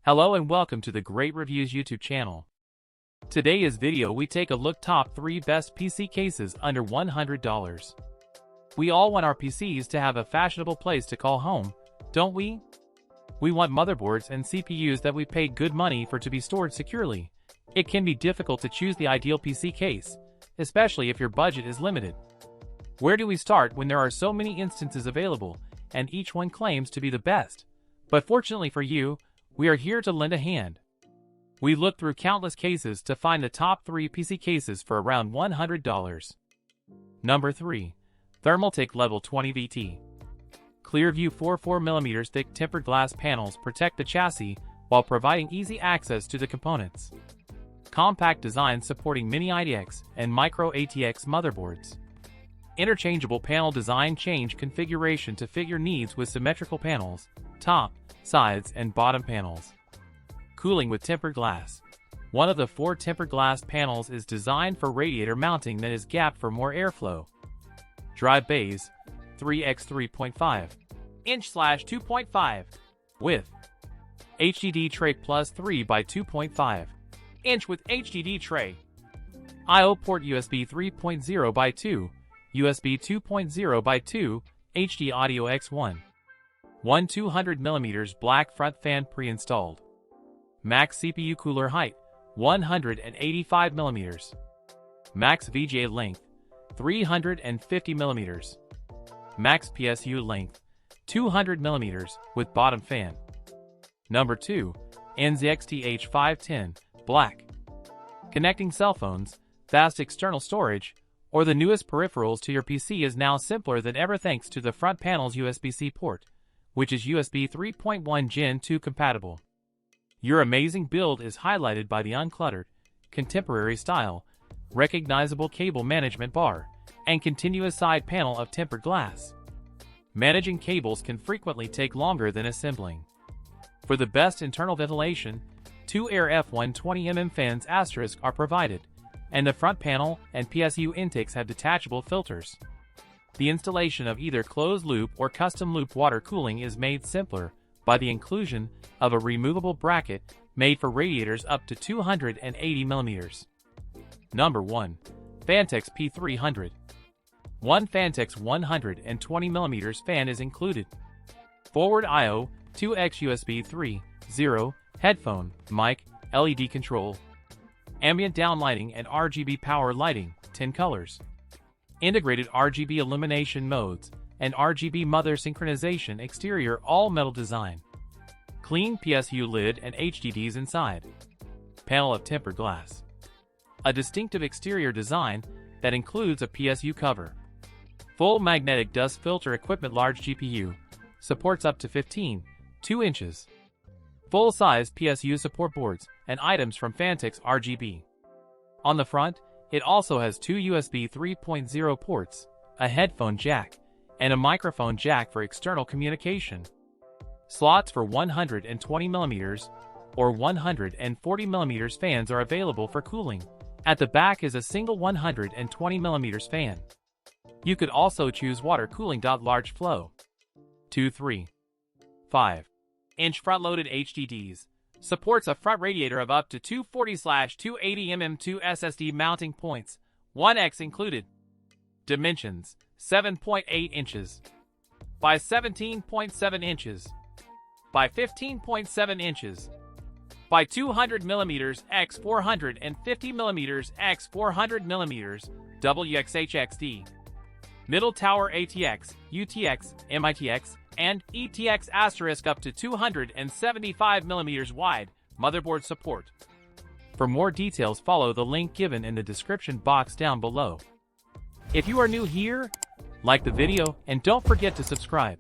Hello and welcome to the Great Reviews YouTube channel. Today's video we take a look top 3 best PC cases under $100. We all want our PCs to have a fashionable place to call home, don't we? We want motherboards and CPUs that we paid good money for to be stored securely. It can be difficult to choose the ideal PC case, especially if your budget is limited. Where do we start when there are so many instances available, and each one claims to be the best? But fortunately for you, we are here to lend a hand. We looked through countless cases to find the top 3 PC cases for around $100. Number 3. Thermaltake Level 20 VT. Clearview 4.4mm thick tempered glass panels protect the chassis while providing easy access to the components. Compact design supporting mini IDX and micro ATX motherboards. Interchangeable panel design change configuration to fit your needs with symmetrical panels, top, sides, and bottom panels. Cooling with tempered glass. One of the 4 tempered glass panels is designed for radiator mounting that is gapped for more airflow. Drive bays, 3x 3.5" width. HDD tray plus 3x2.5" with HDD tray. I/O port USB 3.0x2, USB 2.0x2, HD audio X1. One 200mm black front fan pre-installed. Max CPU cooler height, 185mm. Max VGA length, 350mm. Max PSU length, 200mm with bottom fan. Number 2. NZXT H510, black. Connecting cell phones, fast external storage, or the newest peripherals to your PC is now simpler than ever thanks to the front panel's USB-C port, which is USB 3.1 Gen 2 compatible. Your amazing build is highlighted by the uncluttered, contemporary style, recognizable cable management bar, and continuous side panel of tempered glass. Managing cables can frequently take longer than assembling. For the best internal ventilation, 2 Air F120mm fans * are provided, and the front panel and PSU intakes have detachable filters. The installation of either closed-loop or custom-loop water cooling is made simpler by the inclusion of a removable bracket made for radiators up to 280mm. Number 1. Phanteks P300. One Phanteks 120mm fan is included. Forward I/O, 2x USB 3.0, headphone, mic, LED control, ambient downlighting and RGB power lighting, 10 colors. Integrated RGB illumination modes, and RGB mother synchronization exterior all-metal design. Clean PSU lid and HDDs inside. Panel of tempered glass. A distinctive exterior design that includes a PSU cover. Full magnetic dust filter equipment. Large GPU. Supports up to 2 inches. Full-sized PSU support boards and items from Phanteks RGB. On the front, it also has 2 USB 3.0 ports, a headphone jack, and a microphone jack for external communication. Slots for 120mm or 140mm fans are available for cooling. At the back is a single 120mm fan. You could also choose water cooling. Large flow. 2.3.5" front-loaded HDDs. Supports a front radiator of up to 240/280mm 2 SSD mounting points, 1x included. Dimensions: 7.8 inches by 17.7 inches by 15.7 inches by 200mm x 450mm x 400mm WXHXD. Middle tower ATX, UTX, MITX, and ETX * up to 275mm wide, motherboard support. For more details, follow the link given in the description box down below. If you are new here, like the video and don't forget to subscribe.